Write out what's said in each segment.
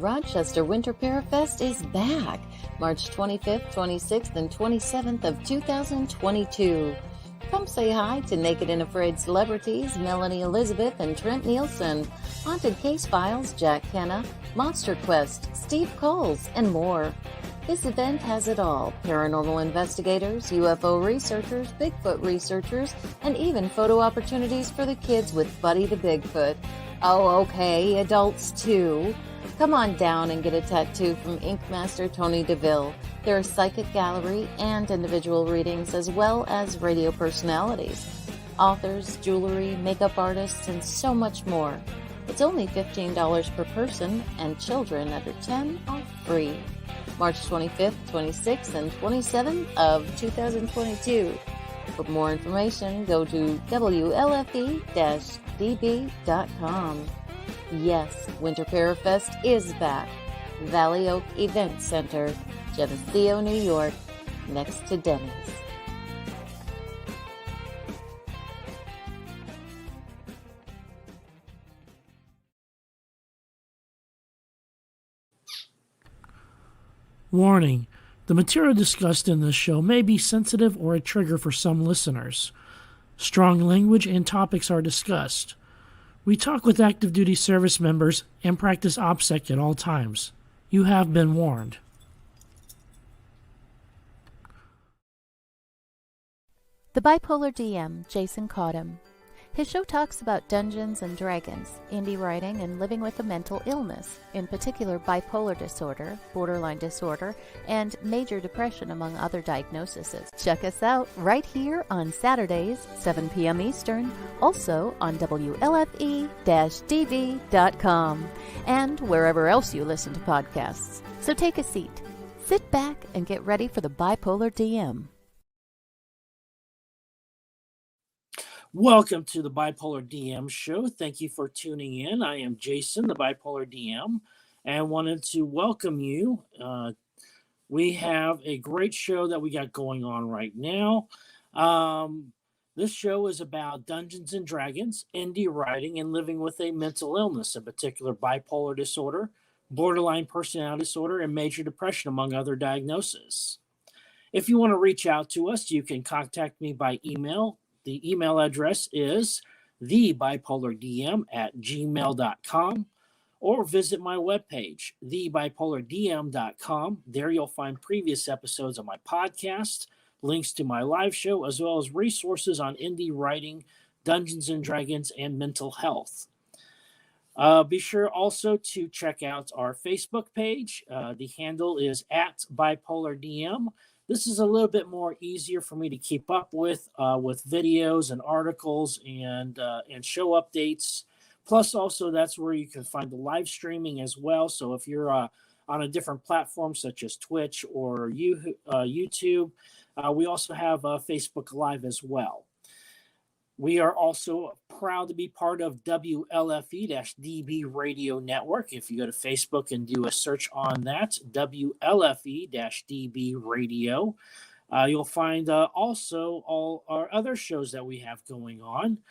Rochester Winter Parafest is back, March 25th, 26th, and 27th of 2022. Come say hi to Naked and Afraid celebrities Melanie Elizabeth and Trent Nielsen, Haunted Case Files Jack Kenna, Monster Quest Steve Coles, and more. This event has it all: paranormal investigators, UFO researchers, Bigfoot researchers, and even photo opportunities for the kids with Buddy the Bigfoot. Oh, okay, adults too. Come on down and get a tattoo from Ink Master Tony DeVille. There are psychic gallery and individual readings, as well as radio personalities, authors, jewelry, makeup artists, and so much more. It's only $15 per person, and children under 10 are free. March 25th, 26th, and 27th of 2022. For more information, go to WLFE-DB.com. Yes, Winter Parafest is back. Valley Oak Event Center, Geneseo, New York, next to Denny's. Warning: the material discussed in this show may be sensitive or a trigger for some listeners. Strong language and topics are discussed. We talk with active duty service members and practice OPSEC at all times. You have been warned. The Bipolar DM, Jason Cottam. His show talks about Dungeons and Dragons, indie writing, and living with a mental illness, in particular bipolar disorder, borderline disorder, and major depression, among other diagnoses. Check us out right here on Saturdays, 7 p.m. Eastern, also on WLFE-DB.com, and wherever else you listen to podcasts. So take a seat, sit back, and get ready for the Bipolar DM. Welcome to the Bipolar DM Show. Thank you for tuning in. I am Jason, the Bipolar DM, and wanted to welcome you. We have a great show that we got going on right now. This show is about Dungeons and Dragons, indie writing, and living with a mental illness, in particular bipolar disorder, borderline personality disorder, and major depression, among other diagnoses. If you want to reach out to us, you can contact me by email. The email address is thebipolardm@gmail.com, or visit my webpage, thebipolardm.com. There you'll find previous episodes of my podcast, links to my live show, as well as resources on indie writing, Dungeons and Dragons, and mental health. Be sure also to check out our Facebook page. The handle is @bipolardm. This is a little bit more easier for me to keep up with videos and articles and show updates. Plus, also that's where you can find the live streaming as well. So if you're on a different platform such as Twitch or YouTube, we also have Facebook Live as well. We are also proud to be part of WLFE-DB Radio Network. If you go to Facebook and do a search on that, WLFE-DB Radio, you'll find also all our other shows that we have going on.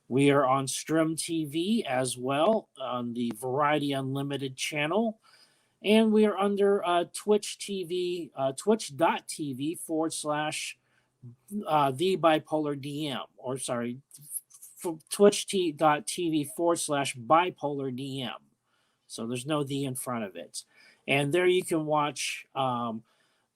We are on Strum TV as well, on the Variety Unlimited channel. And we are under Twitch TV, twitch.tv/ the Bipolar DM, or sorry, twitch.tv/ Bipolar DM. So there's no the in front of it. And there you can watch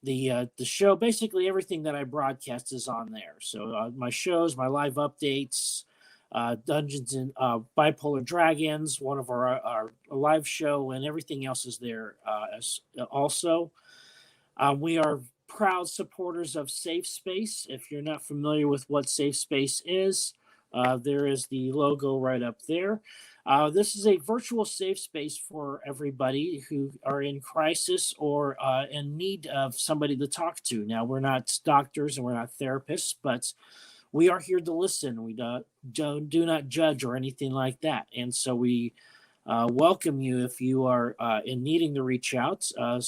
the show. Basically everything that I broadcast is on there. So my shows, my live updates, Dungeons and Bipolar Dragons, one of our live show, and everything else is there as also. We are proud supporters of Safe Space. If you're not familiar with what Safe Space is, there is the logo right up there. This is a virtual safe space for everybody who are in crisis or in need of somebody to talk to. Now, we're not doctors and we're not therapists, but we are here to listen. We do not judge or anything like that. And so we welcome you. If you are in needing to reach out to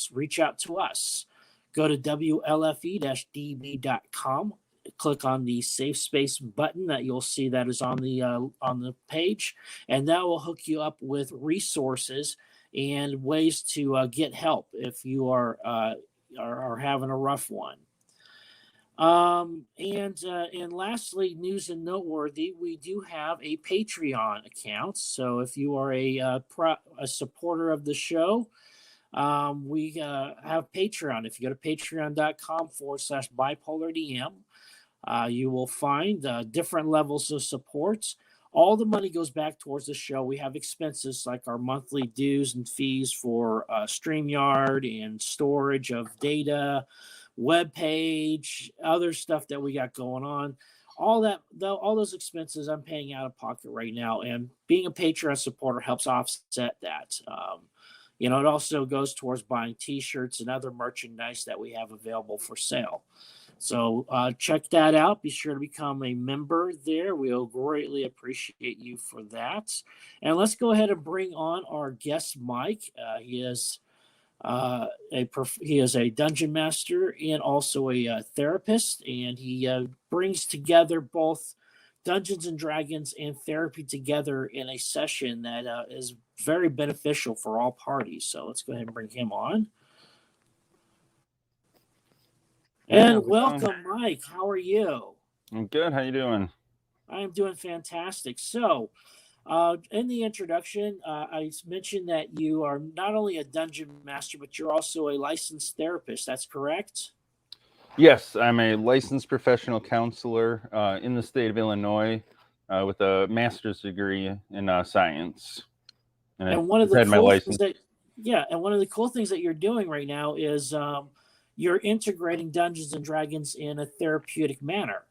us. Go to WLFE-DB.com, click on the Safe Space button that you'll see that is on the page, and that will hook you up with resources and ways to get help if you are having a rough one. And lastly, news and noteworthy, we do have a Patreon account. So if you are a supporter of the show, we have Patreon. If you go to patreon.com/bipolardm, you will find different levels of support. All the money goes back towards the show. We have expenses like our monthly dues and fees for StreamYard and storage of data, web page, other stuff that we got going on. All those expenses I'm paying out of pocket right now, and being a Patreon supporter helps offset that. It also goes towards buying T-shirts and other merchandise that we have available for sale. So check that out. Be sure to become a member there. We'll greatly appreciate you for that. And let's go ahead and bring on our guest, Mike. He is a dungeon master and also a therapist, and he brings together both Dungeons and Dragons and therapy together in a session that is very beneficial for all parties. So let's go ahead and bring him on. And welcome, Mike. How are you? I'm good. How you doing? I am doing fantastic. So, in the introduction, I mentioned that you are not only a dungeon master, but you're also a licensed therapist. That's correct? Yes, I'm a licensed professional counselor in the state of Illinois with a master's degree in science. And one of the cool things one of the cool things that you're doing right now is you're integrating Dungeons and Dragons in a therapeutic manner.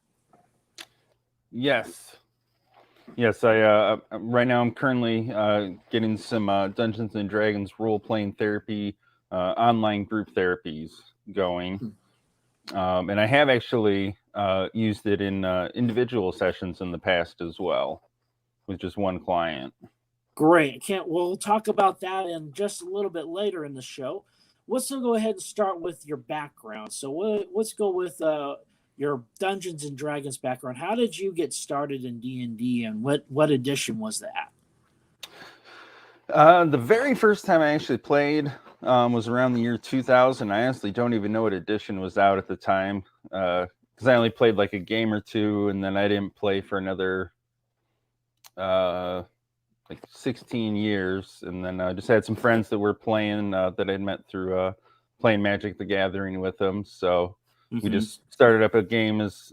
Yes. I right now I'm currently getting some Dungeons and Dragons role-playing therapy, online group therapies going. And I have actually used it in individual sessions in the past as well, with just one client. Great. We'll talk about that in just a little bit later in the show. Let's go ahead and start with your background. So let's go with your Dungeons and Dragons background. How did you get started in D&D, and what edition was that? The very first time I actually played was around the year 2000. I honestly don't even know what edition was out at the time because I only played like a game or two, and then I didn't play for another like 16 years. And then I just had some friends that were playing that I'd met through playing Magic the Gathering with them. So we just started up a game as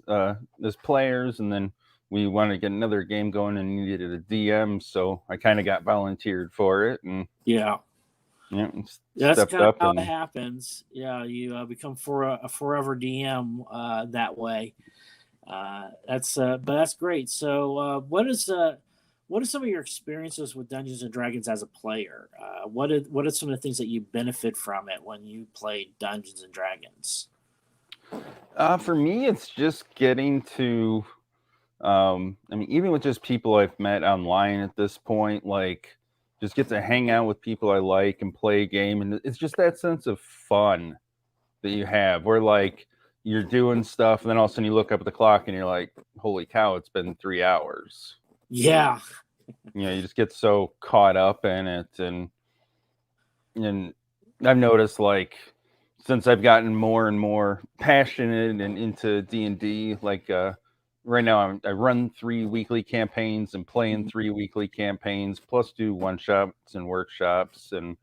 players, and then we wanted to get another game going and needed a DM, so I kind of got volunteered for it. And that's kind of how it happens. Yeah, you become a forever DM that way. But that's great. So, what are some of your experiences with Dungeons and Dragons as a player? What are some of the things that you benefit from it when you played Dungeons and Dragons? For me, it's just getting to. Even with just people I've met online at this point, like just get to hang out with people I like and play a game. And it's just that sense of fun that you have where like you're doing stuff and then all of a sudden you look up at the clock and you're like, holy cow, it's been 3 hours. Yeah. You just get so caught up in it. And I've noticed like since I've gotten more and more passionate and into D&D, like, right now, I run 3 weekly campaigns and play in 3 weekly campaigns, plus do one-shots and workshops. And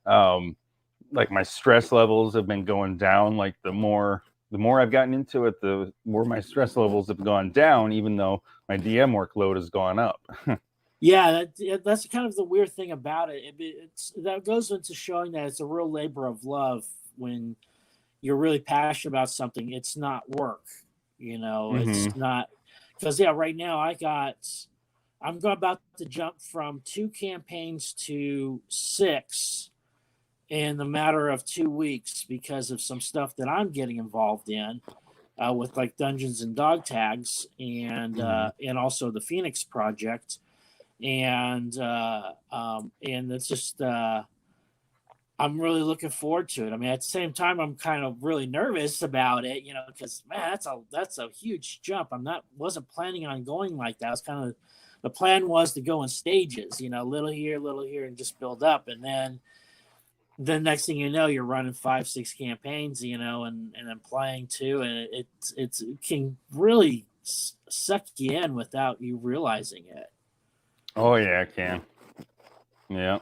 like my stress levels have been going down. Like the more I've gotten into it, the more my stress levels have gone down, even though my DM workload has gone up. Yeah, that's kind of the weird thing about it. That goes into showing that it's a real labor of love when you're really passionate about something. It's not work. It's not, because right now I'm about to jump from 2 campaigns to 6 in the matter of 2 weeks because of some stuff that I'm getting involved in with like Dungeons and Dog Tags and also the Phoenix Project. And it's just, I'm really looking forward to it. I mean, at the same time, I'm kind of really nervous about it, because man, that's a huge jump. Wasn't planning on going like that. I was kind of the plan was to go in stages, little here, and just build up. And then the next thing you know, you're running 5-6 campaigns, and then playing too. And it can really suck you in without you realizing it. Oh yeah, I can. Yeah.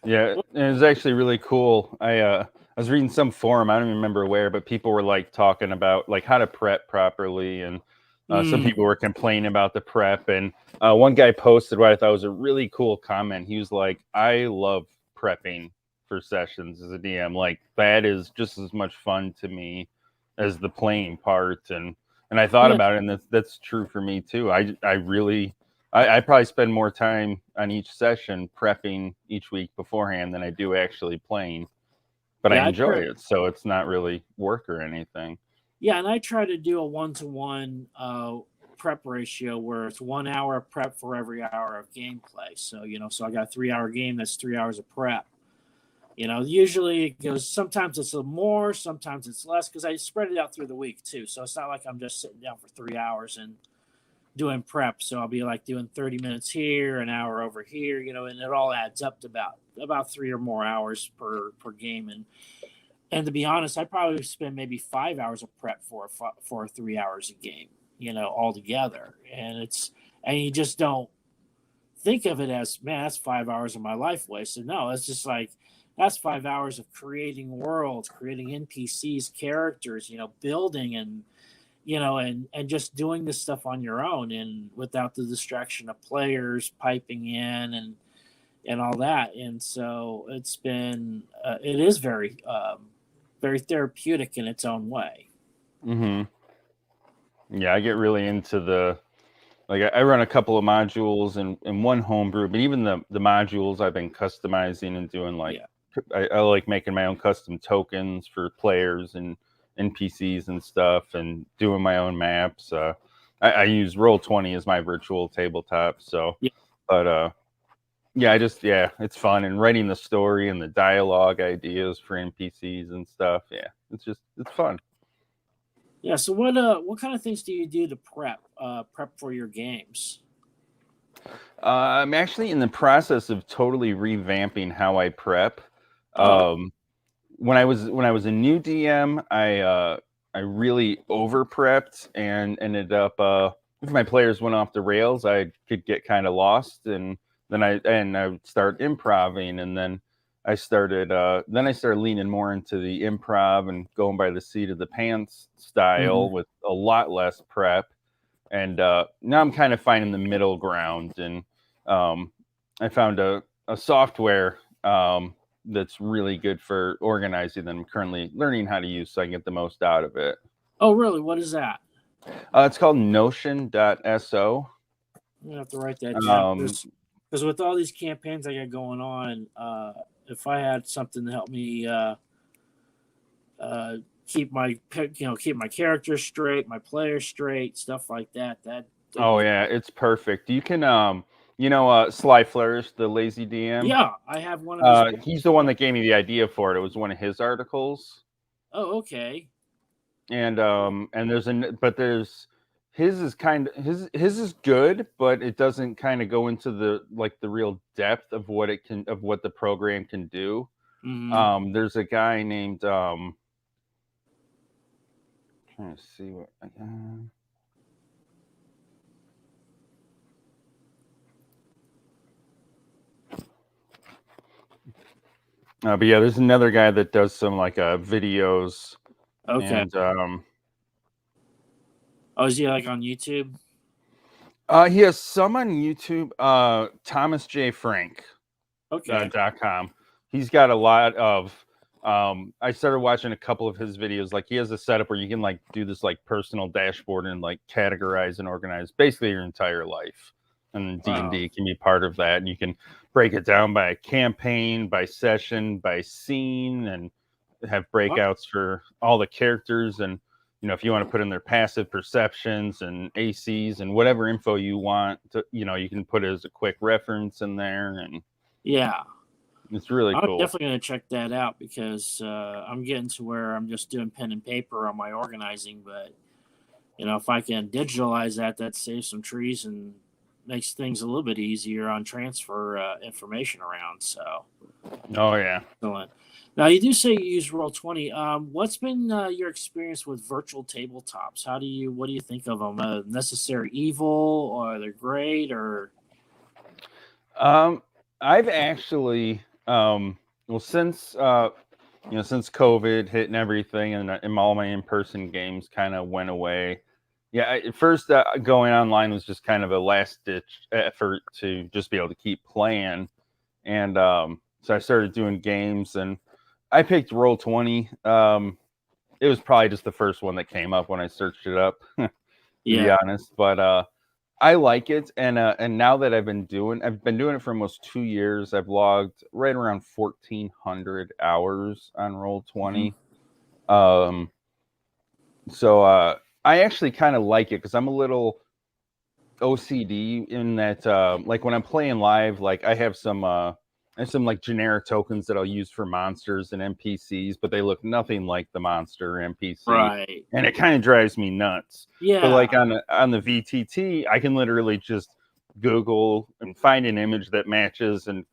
Yeah, and it was actually really cool. I was reading some forum, I don't even remember where, but people were like talking about like how to prep properly, and some people were complaining about the prep. And one guy posted what I thought was a really cool comment. He was like, "I love prepping for sessions as a DM. Like that is just as much fun to me as the playing part." And I thought about it, and that's true for me too. I probably spend more time on each session prepping each week beforehand than I do actually playing, but I enjoy it, so it's not really work or anything. Yeah, and I try to do a 1-to-1 prep ratio where it's 1 hour of prep for every hour of gameplay. So, so I got a 3-hour game, that's 3 hours of prep. Usually it goes, sometimes it's a little more, sometimes it's less, because I spread it out through the week too. So it's not like I'm just sitting down for 3 hours and doing prep. So I'll be like doing 30 minutes here, an hour over here, and it all adds up to about 3 or more hours per game. And to be honest, I probably spend maybe 5 hours of prep for 3 hours a game, all together. And you just don't think of it as, man, that's 5 hours of my life wasted. No, it's just like, that's 5 hours of creating worlds, creating NPCs, characters, building and just doing this stuff on your own and without the distraction of players piping in and all that. And so it's been, it is very, very therapeutic in its own way. Mm-hmm. Yeah, I get really into I run a couple of modules in one homebrew, but even the modules I've been customizing and doing I like making my own custom tokens for players and NPCs and stuff, and doing my own maps. I use Roll20 as my virtual tabletop. So, but it's fun, and writing the story and the dialogue ideas for NPCs and stuff. Yeah, it's fun. Yeah. So what kind of things do you do to prep for your games? I'm actually in the process of totally revamping how I prep. When I was a new DM, I really over prepped and ended up if my players went off the rails, I could get kind of lost, and then I would start improvising, and then I started leaning more into the improv and going by the seat of the pants style with a lot less prep. And now I'm kind of finding the middle ground, and I found a software that's really good for organizing that I'm currently learning how to use so I can get the most out of it. Oh, really? What is that? It's called Notion.so. I'm going to have to write that down. Because with all these campaigns I got going on, if I had something to help me keep my characters straight, my players straight, stuff like that. Yeah, it's perfect. You can Sly Flourish, the lazy DM. Yeah, I have one of his. He's the one that gave me the idea for it. It was one of his articles. Oh, okay. And his is good, but it doesn't kind of go into the real depth of what the program can do. Mm-hmm. There's a guy named trying to see what but yeah, there's another guy that does some videos. Okay. And is he on YouTube? He has some on YouTube. Thomas J. Frank. Okay. .com. He's got a lot of. I started watching a couple of his videos. He has a setup where you can do this personal dashboard and categorize and organize basically your entire life. And D&D can be part of that. And you can break it down by campaign, by session, by scene, and have breakouts for all the characters. And if you want to put in their passive perceptions and ACs and whatever info you want to, you can put it as a quick reference in there. And yeah, it's really cool. I'm definitely going to check that out, because I'm getting to where I'm just doing pen and paper on my organizing. But if I can digitalize that saves some trees and makes things a little bit easier on transfer information around. So, Oh yeah. excellent. Now, you do say you use Roll20. What's been your experience with virtual tabletops? What do you think of them? Necessary evil, or they're great, or? I've actually, well, since since COVID hit and everything, and all my in-person games kind of went away. Yeah, at first going online was just kind of a last-ditch effort to just be able to keep playing, and so I started doing games, and I picked Roll20. It was probably just the first one that came up when I searched it up, to be honest. But I like it, and now that I've been doing it for almost 2 years. I've logged right around 1,400 hours on Roll20. So I actually kind of like it because I'm a little OCD in that, like when I'm playing live, like I have some like generic tokens that I'll use for monsters and NPCs, but they look nothing like the monster or NPC, Right. and it kind of drives me nuts. Yeah. But like on the VTT, I can literally just Google and find an image that matches, and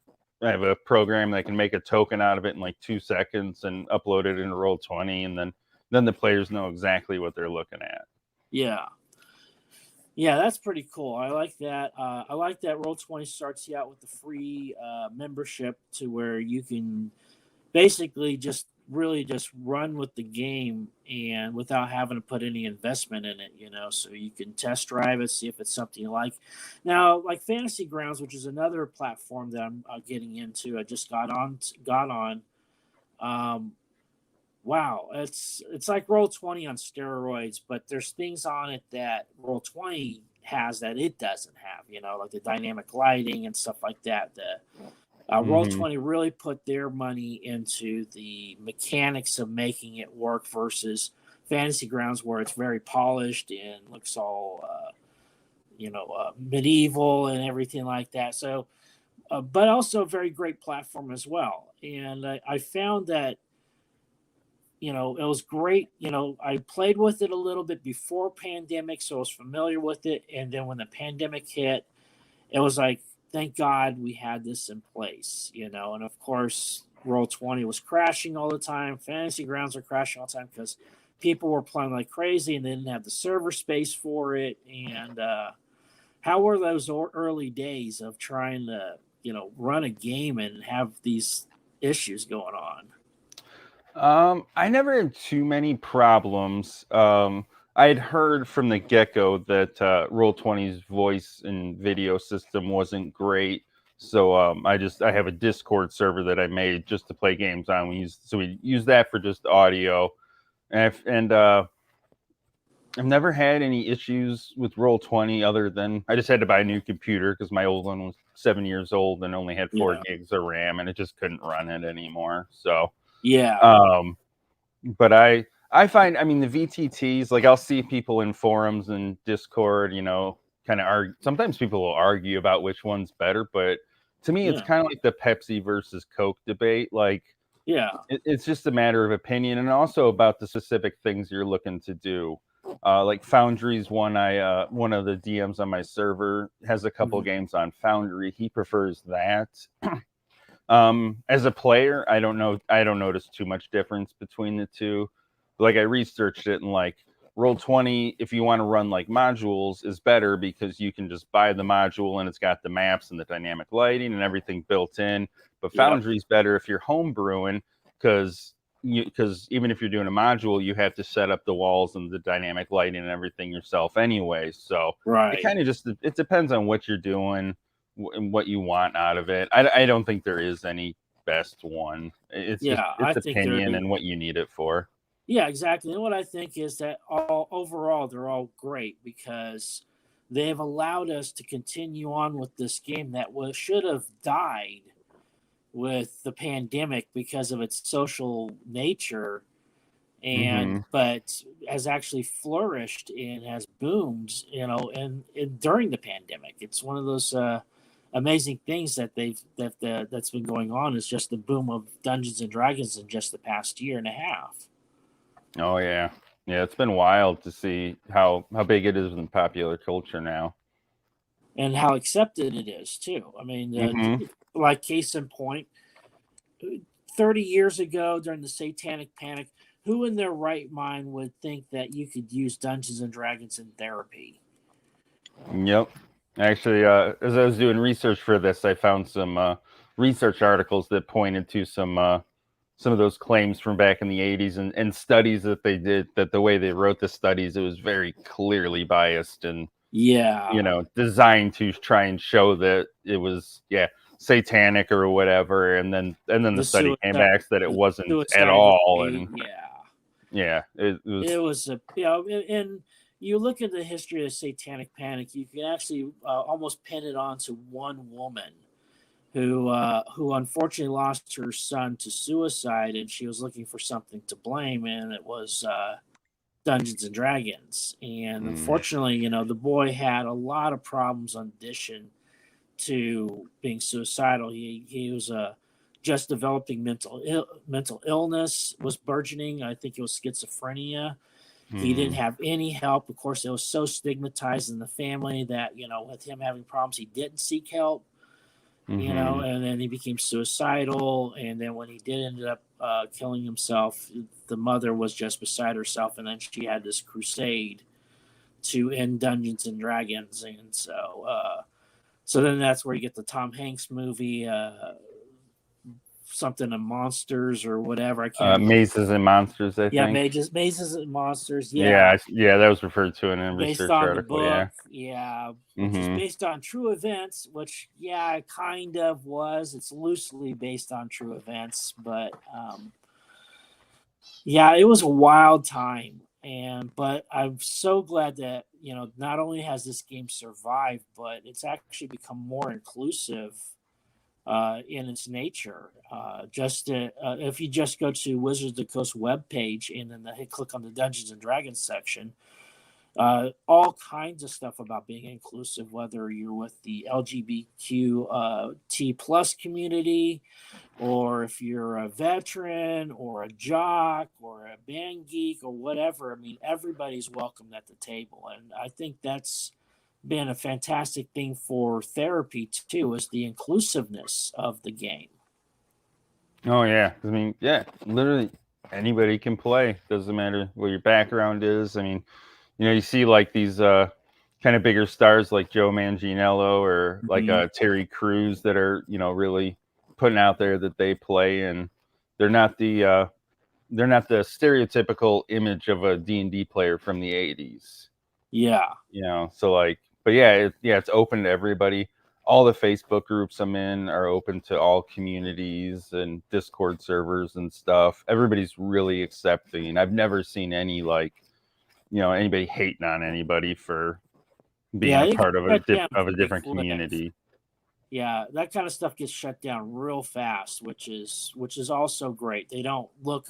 I have a program that can make a token out of it in like 2 seconds and upload it into Roll20, and then the players know exactly what they're looking at. Yeah. Yeah, that's pretty cool. I like that. I like that Roll20 starts you out with the free membership to where you can basically just run with the game and without having to put any investment in it, so you can test drive it, see if it's something you like. Now, like Fantasy Grounds, which is another platform that I'm getting into, I just got on. Wow, it's like Roll20 on steroids, but there's things on it that Roll20 has that it doesn't have, like the dynamic lighting and stuff like that. Roll20 really put their money into the mechanics of making it work versus Fantasy Grounds, where it's very polished and looks all, medieval and everything like that. So, but also a very great platform as well. And I found that, it was great. I played with it a little bit before pandemic, so I was familiar with it. And then when the pandemic hit, it was like, thank God we had this in place, and of course, Roll20 was crashing all the time. Fantasy Grounds are crashing all the time because people were playing like crazy and they didn't have the server space for it. And how were those early days of trying to, run a game and have these issues going on? I never had too many problems. I had heard from the get-go that Roll20's voice and video system wasn't great, so I have a Discord server that I made just to play games on. We use that for just audio, and I've never had any issues with Roll20 other than I just had to buy a new computer because my old one was 7 years old and only had 4 gigs of RAM, and it just couldn't run it anymore. So. But I find, the VTTs, like I'll see people in forums and Discord, kind of argue. Sometimes people will argue about which one's better, but to me, it's kind of like the Pepsi versus Coke debate. Like, it's just a matter of opinion, and also about the specific things you're looking to do. Like Foundry's one of the DMs on my server has a couple games on Foundry. He prefers that. As a player, I don't notice too much difference between the two. Like I researched it, and like Roll20, if you want to run like modules, is better because you can just buy the module and it's got the maps and the dynamic lighting and everything built in. But Foundry's better if you're home brewing because even if you're doing a module, you have to set up the walls and the dynamic lighting and everything yourself anyway. So it kind of it depends on what you're doing and what you want out of it. I don't think there is any best one. It's opinion and what you need it for. Yeah, exactly. And what I think is that overall they're all great because they've allowed us to continue on with this game that should have died with the pandemic because of its social nature, and but has actually flourished and has boomed, and during the pandemic. It's one of those amazing things that that's been going on, is just the boom of Dungeons and Dragons in just the past year and a half. Oh yeah, it's been wild to see how big it is in popular culture now. and how accepted it is too. I mean, like case in point, 30 years ago during the Satanic Panic, who in their right mind would think that you could use Dungeons and Dragons in therapy? Yep. Actually, as I was doing research for this, I found some research articles that pointed to some of those claims from back in the 80s and studies that they did, that the way they wrote the studies, it was very clearly biased and, designed to try and show that it was, satanic or whatever. And then the study came back that it wasn't at all. And it was and you look at the history of the Satanic Panic, you can actually almost pin it onto one woman who unfortunately lost her son to suicide, and she was looking for something to blame, and it was Dungeons and Dragons. And unfortunately, the boy had a lot of problems in addition to being suicidal. He was just developing mental illness, was burgeoning. I think it was schizophrenia. He didn't have any help. Of course, it was so stigmatized in the family that, with him having problems, he didn't seek help. And then he became suicidal. And then when he did end up killing himself, the mother was just beside herself. And then she had this crusade to end Dungeons and Dragons. And so then that's where you get the Tom Hanks movie, something of monsters or whatever. I can't. Mazes and Monsters, I think. Yeah, Mazes and Monsters. Yeah, that was referred to in a research article. The book, which is based on true events. Which, it kind of was. It's loosely based on true events, but it was a wild time. But I'm so glad that not only has this game survived, but it's actually become more inclusive in its nature. If you just go to Wizards of the Coast webpage and then click on the Dungeons and Dragons section, all kinds of stuff about being inclusive, whether you're with the LGBTQ T plus community, or if you're a veteran or a jock or a band geek or whatever. I mean, everybody's welcomed at the table. And I think that's been a fantastic thing for therapy too, is the inclusiveness of the game. Oh yeah, I mean, literally anybody can play. Doesn't matter what your background is. I mean, you see like these kind of bigger stars like Joe Manganiello or like Terry Crews that are really putting out there that they play, and they're not the stereotypical image of a D&D player from the 80s. Yeah. So like, but it's open to everybody. All the Facebook groups I'm in are open to all communities and Discord servers and stuff. Everybody's really accepting. I've never seen any anybody hating on anybody for being a part of a different community. Yeah, that kind of stuff gets shut down real fast, which is also great. They don't look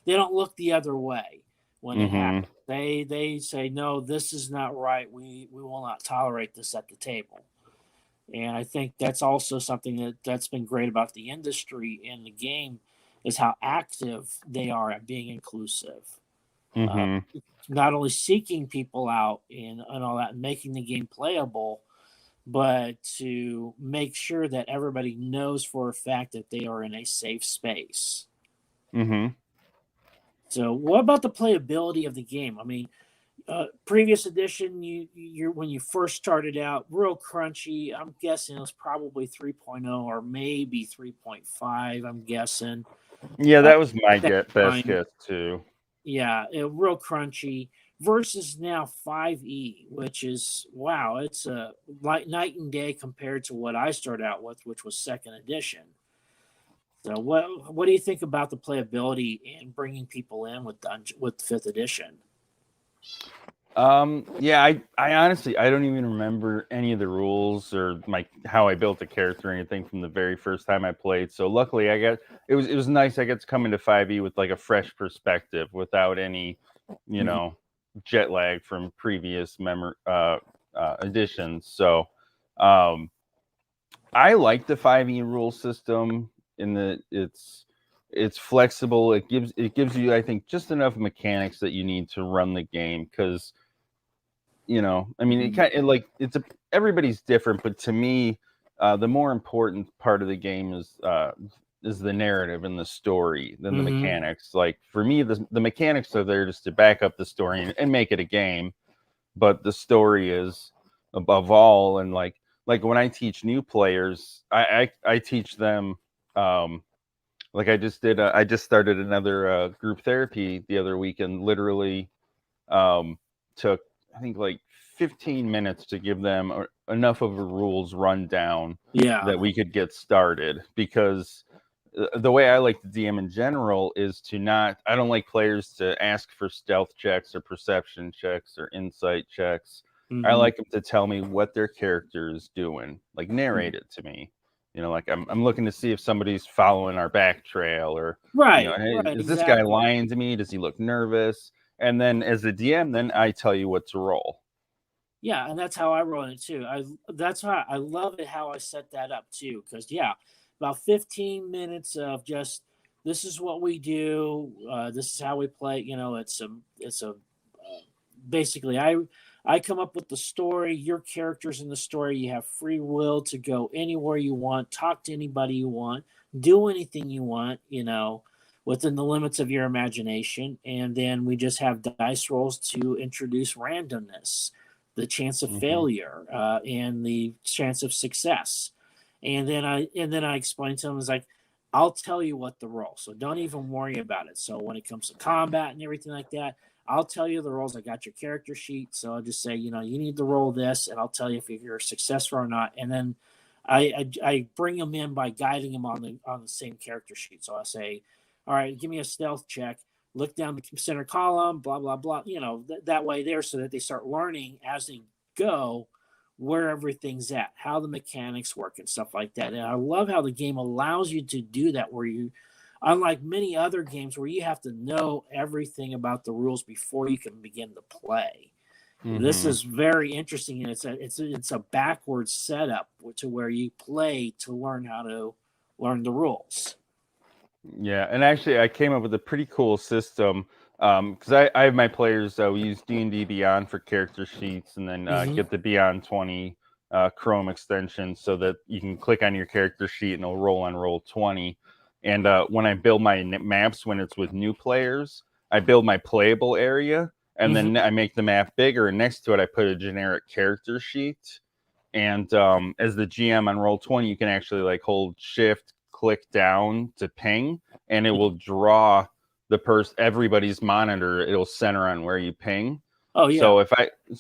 the other way when it happens. They say, no, this is not right. We will not tolerate this at the table. And I think that's also something that's been great about the industry and the game, is how active they are at being inclusive. Not only seeking people out and all that, and making the game playable, but to make sure that everybody knows for a fact that they are in a safe space. So what about the playability of the game? I mean, previous edition, you when you first started out, real crunchy. I'm guessing it was probably 3.0 or maybe 3.5. I'm guessing. Yeah, that was my best guess too. Yeah, real crunchy. Versus now 5e, which is it's a night and day compared to what I started out with, which was second edition. So what do you think about the playability and bringing people in with 5th edition? I honestly, I don't even remember any of the rules or how I built a character or anything from the very first time I played. So luckily it was nice. I got to come into 5e with like a fresh perspective without any, jet lag from previous editions. So, I like the 5e rule system in that it's flexible. It gives you, I think, just enough mechanics that you need to run the game, because you know, I mean, it's everybody's different, but to me, the more important part of the game is the narrative and the story than the mechanics. Like for me, the mechanics are there just to back up the story and make it a game, but the story is above all. And like when I teach new players, I teach them. Like I just started another group therapy the other week, and literally took, I think, like 15 minutes to give them enough of a rules rundown that we could get started. Because the way I like to DM in general is I don't like players to ask for stealth checks or perception checks or insight checks. I like them to tell me what their character is doing, like narrate it to me. You know, like I'm looking to see if somebody's following our back trail, or you know, hey, is this guy lying to me? Does he look nervous? And then as a DM, then I tell you what to roll. Yeah, and that's how I roll it too. That's why I love it how I set that up too. Because about 15 minutes of just, this is what we do. This is how we play. You know, it's a basically I come up with the story. Your character's in the story. You have free will to go anywhere you want, talk to anybody you want, do anything you want, you know, within the limits of your imagination. And then we just have dice rolls to introduce randomness, the chance of failure, and the chance of success. And then I explain to them, it's like, I'll tell you what to roll, so don't even worry about it. So when it comes to combat and everything like that, I'll tell you the rolls. I got your character sheet, so I'll just say, you know, you need to roll this, and I'll tell you if you're successful or not. And then I bring them in by guiding them on the same character sheet. So I say, all right, give me a stealth check. Look down the center column, blah blah blah. You know, that way there, so that they start learning as they go where everything's at, how the mechanics work and stuff like that. And I love how the game allows you to do that, where you, unlike many other games where you have to know everything about the rules before you can begin to play. This is very interesting, and it's a backwards setup to where you play to learn how to learn the rules. Yeah, and actually I came up with a pretty cool system, because I have my players we use D&D Beyond for character sheets, and then get the Beyond 20 Chrome extension so that you can click on your character sheet and it'll roll on Roll20. And when I build my maps, when it's with new players, I build my playable area, and then I make the map bigger, and next to it I put a generic character sheet. And as the GM on Roll20, you can actually like hold shift, click down to ping, and it will draw everybody's monitor. It'll center on where you ping. Oh yeah. So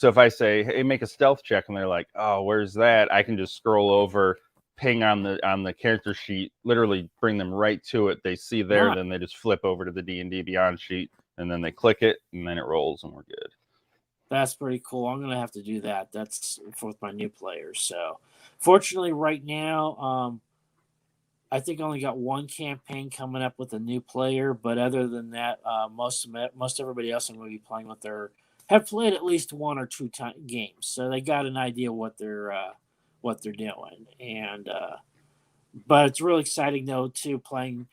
if I say, hey, make a stealth check, and they're like, oh, where's that? I can just scroll over, ping on the character sheet, literally bring them right to it. They see there, then they just flip over to the D&D Beyond sheet, and then they click it, and then it rolls, and we're good. That's pretty cool. I'm gonna have to do that. That's for my new players. So fortunately right now, I think I only got one campaign coming up with a new player, but other than that, most everybody else I'm going to be playing with have played at least one or two games, so they got an idea what they're doing. And but it's really exciting though too, playing.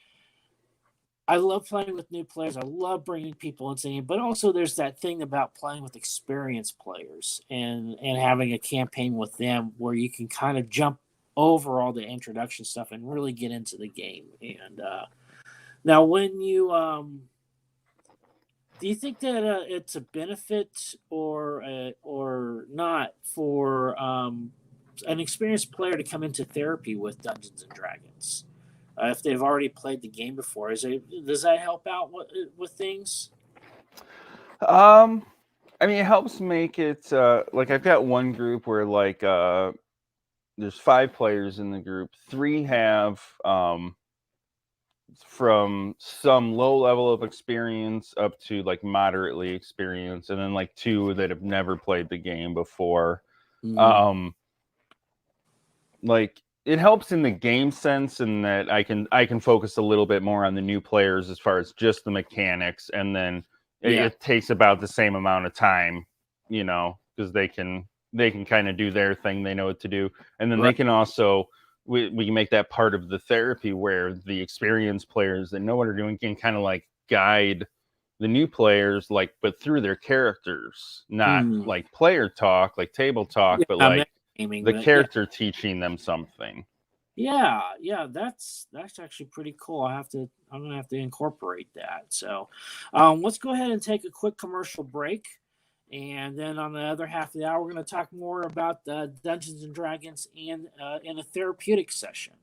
I love playing with new players. I love bringing people into the game, but also there's that thing about playing with experienced players and having a campaign with them where you can kind of jump over all the introduction stuff and really get into the game. And now, when you do you think that it's a benefit or not for an experienced player to come into therapy with Dungeons and Dragons if they've already played the game before? Does that help out with things? I mean, it helps make it like I've got one group where like there's 5 players in the group. 3 have from some low level of experience up to like moderately experienced, and then like 2 that have never played the game before. Like it helps in the game sense in that I can focus a little bit more on the new players as far as just the mechanics, and then it takes about the same amount of time, you know, because they can kind of do their thing. They know what to do. And then they can also, we can make that part of the therapy where the experienced players that know what they're doing can kind of like guide the new players, like, but through their characters, not like player talk, like table talk, but like gaming, the character teaching them something. Yeah, that's actually pretty cool. I'm gonna have to incorporate that. So, let's go ahead and take a quick commercial break, and then on the other half of the hour, we're going to talk more about Dungeons and Dragons and in a therapeutic session.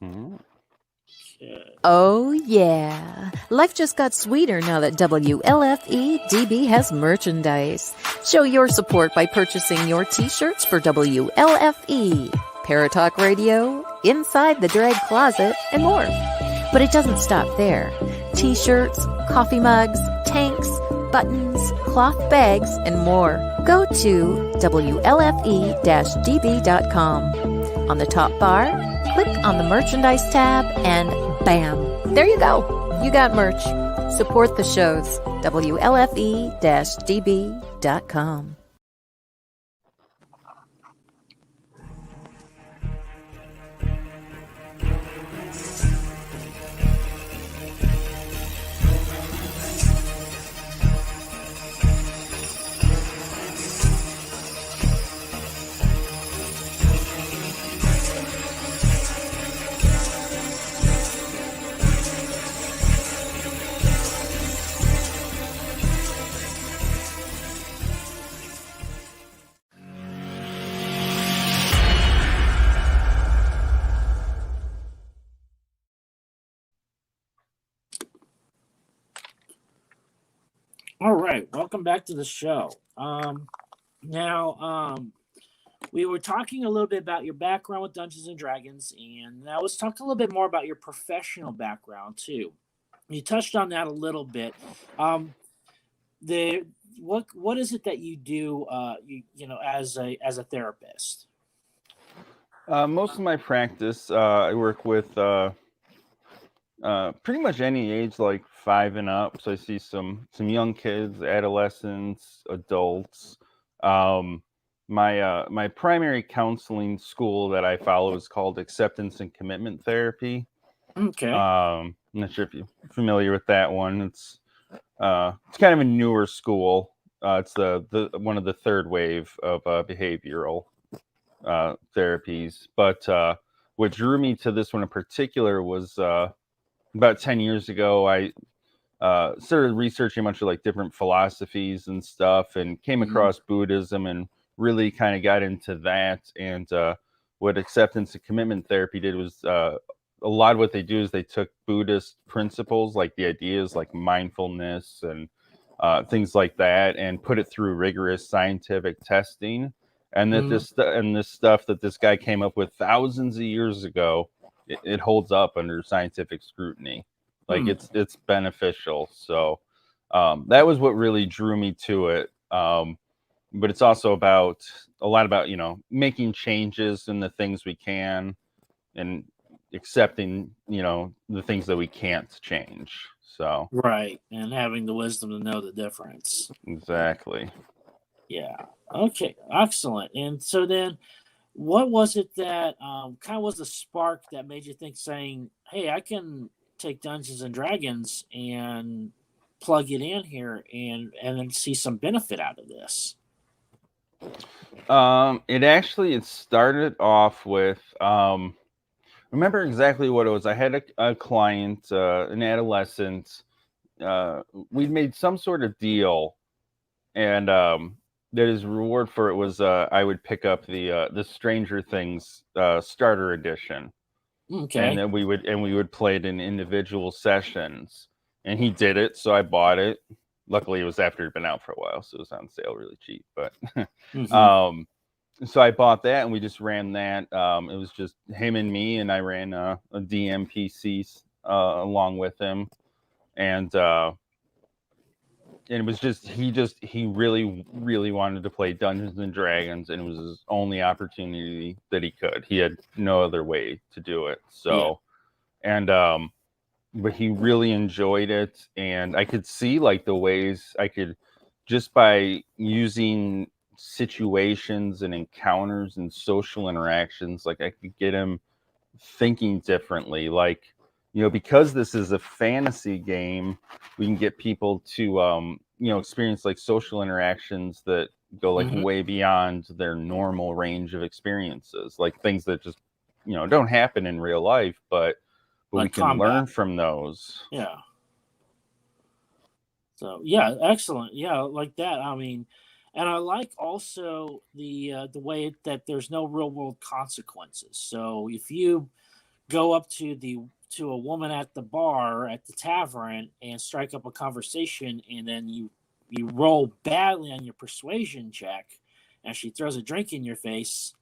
Okay. Oh, yeah. Life just got sweeter now that WLFE DB has merchandise. Show your support by purchasing your t-shirts for WLFE, Paratalk Radio, Inside the Drag Closet, and more. But it doesn't stop there. T-shirts, coffee mugs, tanks, buttons, cloth bags, and more. Go to WLFE-DB.com. On the top bar, click on the merchandise tab and bam, there you go. You got merch. Support the shows. WLFE-DB.com. All right, welcome back to the show. We were talking a little bit about your background with Dungeons and Dragons, and now let's talk a little bit more about your professional background too. You touched on that a little bit. What is it that you do? As a therapist. Most of my practice, I work with pretty much any age, like 5 and up. So I see some young kids, adolescents, adults. My primary counseling school that I follow is called Acceptance and Commitment Therapy. Okay. I'm not sure if you're familiar with that one. It's kind of a newer school. It's the one of the third wave of behavioral therapies. But what drew me to this one in particular was about 10 years ago, I started researching a bunch of like different philosophies and stuff, and came across Buddhism and really kind of got into that. And what acceptance and commitment therapy did was a lot of what they do is they took Buddhist principles, like the ideas like mindfulness and things like that, and put it through rigorous scientific testing. And that this stuff that this guy came up with thousands of years ago, it holds up under scientific scrutiny. Like it's beneficial. So that was what really drew me to it. But it's also a lot about, making changes in the things we can and accepting, the things that we can't change. So right. And having the wisdom to know the difference. Exactly. Yeah. Okay. Excellent. And so then, what was it that kind of was the spark that made you think, saying, hey, I can take Dungeons and Dragons and plug it in here and then see some benefit out of this? It started off with, remember exactly what it was. I had a client, an adolescent. We'd made some sort of deal, and that his reward for it was I would pick up the Stranger Things starter edition. Okay. And then we would play it in individual sessions. And he did it, so I bought it. Luckily, it was after it had been out for a while, so it was on sale really cheap. But so I bought that, and we just ran that. It was just him and me, and I ran a DM PC along with him, and it was he really, really wanted to play Dungeons and Dragons, and it was his only opportunity that he could. He had no other way to do it. So, but he really enjoyed it, and I could see like the ways I could, just by using situations and encounters and social interactions, like I could get him thinking differently. Like because this is a fantasy game, we can get people to experience like social interactions that go like way beyond their normal range of experiences, like things that just don't happen in real life, but like we can combat. learn from those. Yeah. So yeah, excellent. Yeah, like that. I mean, and I like also the way that there's no real world consequences. So if you go up to a woman at the bar at the tavern and strike up a conversation, and then you roll badly on your persuasion check, and she throws a drink in your face,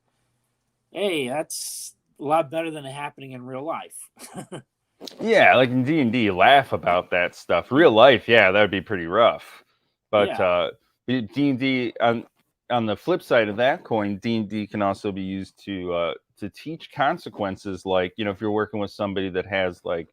hey, that's a lot better than it happening in real life. Yeah, like in D&D, laugh about that stuff. Real life, yeah, that would be pretty rough. But D&D, on the flip side of that coin, D&D can also be used to teach consequences. Like, if you're working with somebody that has like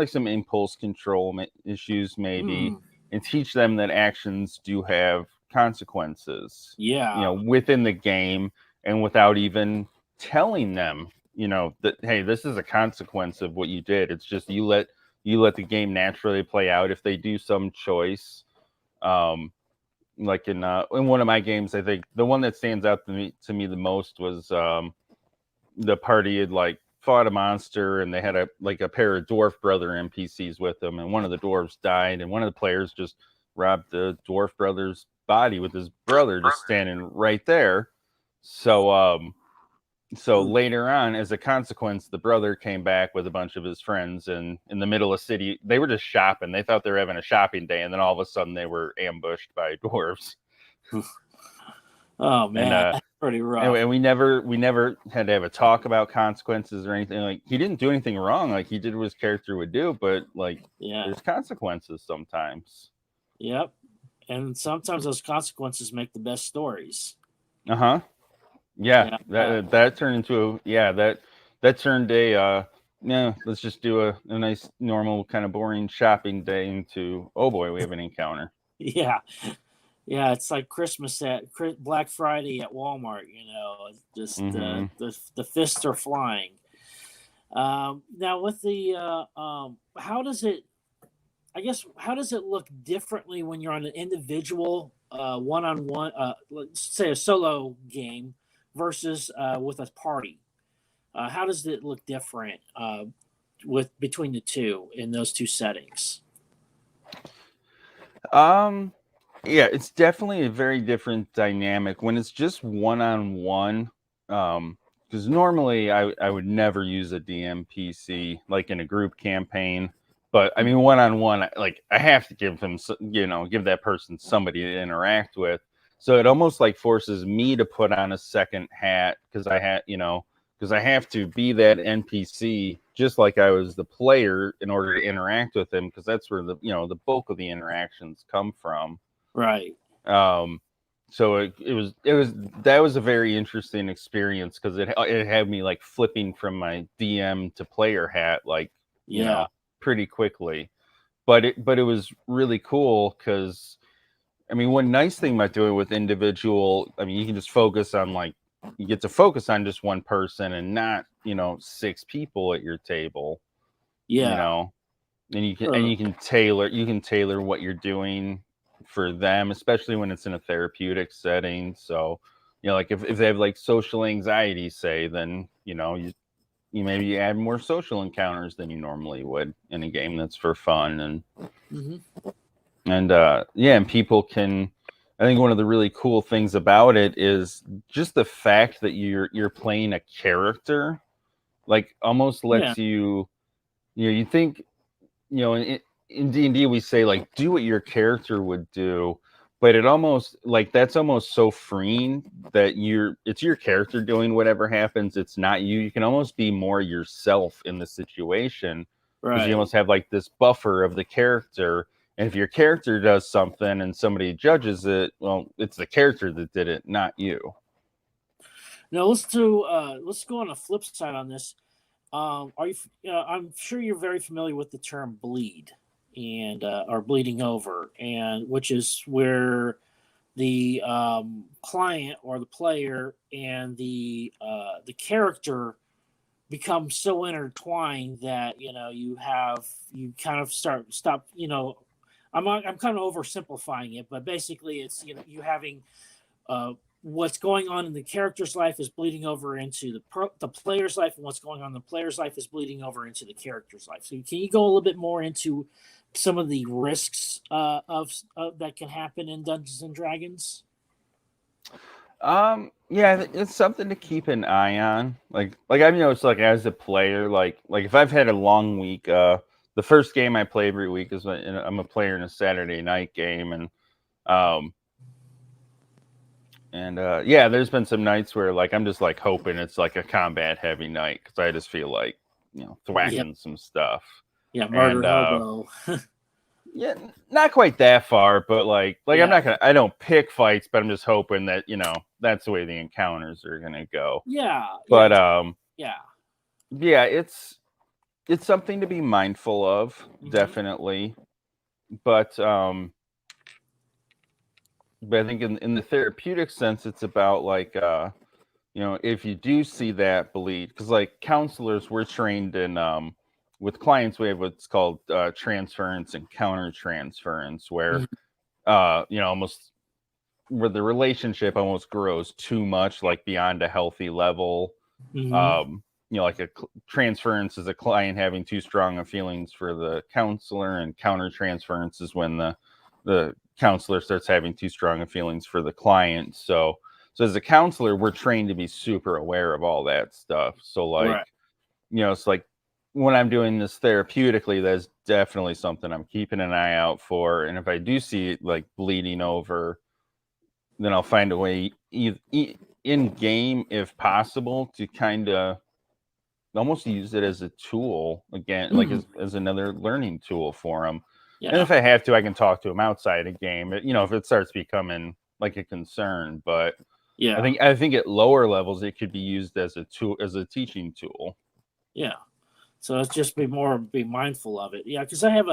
some impulse control issues, maybe, and teach them that actions do have consequences. Yeah. Within the game, and without even telling them that, hey, this is a consequence of what you did. It's just you let the game naturally play out. If they do some choice, like in one of my games, I think the one that stands out to me the most was the party had like fought a monster, and they had a pair of dwarf brother NPCs with them, and one of the dwarves died, and one of the players just robbed the dwarf brother's body with his brother just standing right there. So later on, as a consequence, the brother came back with a bunch of his friends, and in the middle of the city, they were just shopping. They thought they were having a shopping day, and then all of a sudden they were ambushed by dwarves. Oh man, that's pretty rough. And we never had to have a talk about consequences or anything. Like, he didn't do anything wrong. Like, he did what his character would do, but there's consequences sometimes. Yep, and sometimes those consequences make the best stories. Yeah, that turned into that turned a let's just do a nice normal kind of boring shopping day into, oh boy, we have an encounter. Yeah, it's like Christmas at Black Friday at Walmart. Just the fists are flying. Now with the how does it look differently when you're on an individual one-on-one, let's say a solo game, versus with a party? How does it look different between the two in those two settings? Yeah, it's definitely a very different dynamic when it's just one-on-one. Because normally I would never use a DM PC like in a group campaign. But I mean, one-on-one, like, I have to give them, give that person somebody to interact with. So it almost like forces me to put on a second hat, because I have to be that NPC just like I was the player in order to interact with him, because that's where the bulk of the interactions come from. Right. So that was a very interesting experience, because it had me like flipping from my DM to player hat, like, pretty quickly. But it was really cool, because I mean, one nice thing about doing it with individual, I mean, you can just focus on you get to focus on just one person and not 6 people at your table. And you can tailor what you're doing for them, especially when it's in a therapeutic setting. So like if they have like social anxiety, say, then you maybe add more social encounters than you normally would in a game that's for fun. And people can, I think one of the really cool things about it is just the fact that you're playing a character, like, almost lets you think, in D&D we say, like, do what your character would do, but it almost, like, that's almost so freeing that it's your character doing whatever happens. It's not you. You can almost be more yourself in the situation, because you almost have like this buffer of the character. And if your character does something and somebody judges it, well, it's the character that did it, not you. Now let's go on the flip side on this. Are you? I'm sure you're very familiar with the term bleed and or bleeding over, and which is where the client or the player and the character become so intertwined that you kind of stop. I'm kind of oversimplifying it, but basically it's you having what's going on in the character's life is bleeding over into the player's life, and what's going on in the player's life is bleeding over into the character's life. So can you go a little bit more into some of the risks of that can happen in Dungeons and Dragons? Yeah, it's something to keep an eye on. Like I've noticed, like as a player, like if I've had a long week, the first game I play every week is when I'm a player in a Saturday night game, and yeah, there's been some nights where like I'm just like hoping it's like a combat heavy night because I just feel like thwacking some stuff. Yeah, murder hobo. Yeah, not quite that far, but like I don't pick fights, but I'm just hoping that that's the way the encounters are gonna go. Yeah, but yeah, it's something to be mindful of, definitely. But I think in the therapeutic sense, it's about like if you do see that bleed, because like counselors, we're trained in with clients, we have what's called transference and counter transference, where almost where the relationship almost grows too much, like beyond a healthy level. Like a transference is a client having too strong of feelings for the counselor, and counter transference is when the counselor starts having too strong of feelings for the client. So as a counselor, we're trained to be super aware of all that stuff. So like, it's like when I'm doing this therapeutically, that's definitely something I'm keeping an eye out for. And if I do see it like bleeding over, then I'll find a way in game, if possible, to kind of almost use it as a tool again, like as another learning tool for them. Yeah. And if I have to, I can talk to them outside a game. If it starts becoming like a concern, but yeah, I think at lower levels it could be used as a tool, as a teaching tool. Yeah. So it's just be mindful of it. Yeah, because I have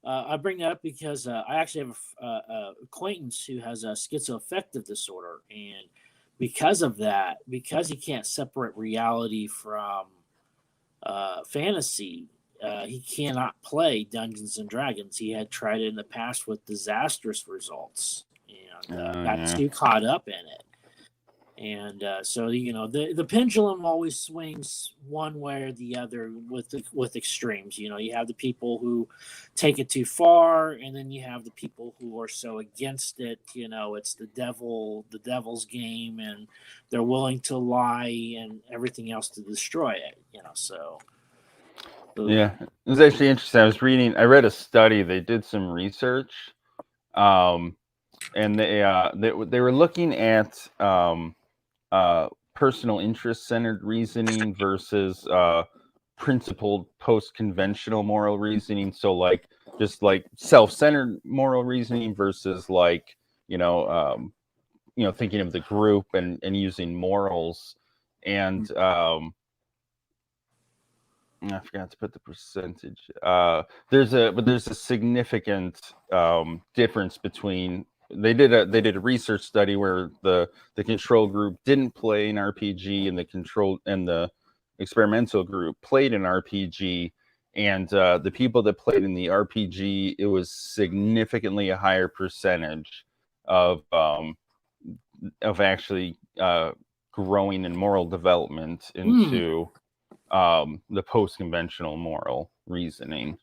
I bring that up because I actually have a acquaintance who has a schizoaffective disorder, and because of that, because he can't separate reality from fantasy, he cannot play Dungeons and Dragons. He had tried it in the past with disastrous results, and got too caught up in it. And so the pendulum always swings one way or the other with extremes. You have the people who take it too far, and then you have the people who are so against it. It's the devil's game, and they're willing to lie and everything else to destroy it. So. Yeah, it was actually interesting. I read a study. They did some research, and they were looking at personal interest-centered reasoning versus principled post-conventional moral reasoning. So like just like self-centered moral reasoning versus like thinking of the group and using morals. And I forgot to put the percentage. There's a significant difference between. They did a research study where the control group didn't play an RPG, and the experimental group played an RPG, and the people that played in the RPG, it was significantly a higher percentage of actually growing in moral development into the post-conventional moral reasoning.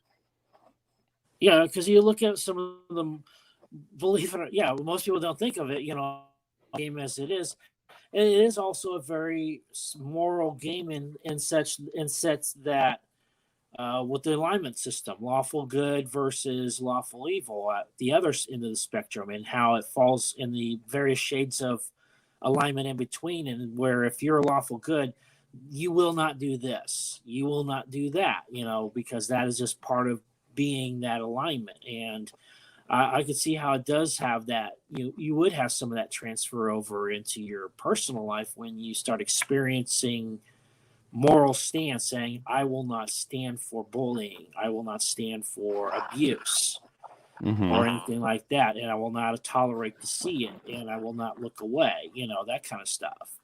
Yeah, because you look at some of them. Believe it or not, most people don't think of it, game as it is. And it is also a very moral game in sets that with the alignment system, lawful good versus lawful evil at the other end of the spectrum, and how it falls in the various shades of alignment in between, and where if you're a lawful good, you will not do this, you will not do that, because that is just part of being that alignment. And I could see how it does have that. You would have some of that transfer over into your personal life when you start experiencing moral stance, saying, I will not stand for bullying, I will not stand for abuse, or anything like that, and I will not tolerate to see it, and I will not look away, that kind of stuff.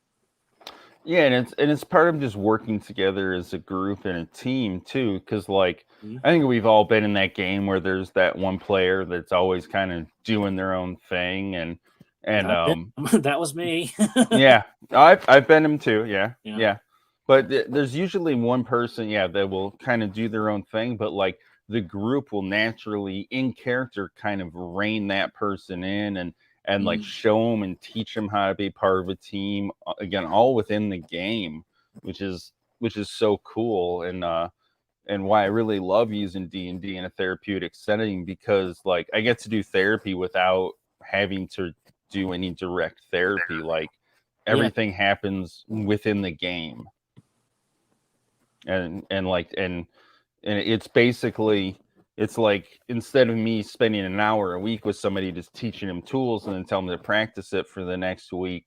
Yeah, and it's part of just working together as a group and a team too, because like Mhm. I think we've all been in that game where there's that one player that's always kind of doing their own thing, and I've been, that was me. yeah, I've been him too, yeah, Yeah. yeah, but there's usually one person, yeah, that will kind of do their own thing, but like the group will naturally in character kind of rein that person in and like Mm. show them and teach them how to be part of a team again, all within the game, which is so cool, and why I really love using D&D in a therapeutic setting, because like I get to do therapy without having to do any direct therapy. Like Yeah. everything happens within the game, and it's basically, it's like instead of me spending an hour a week with somebody just teaching them tools and then telling them to practice it for the next week,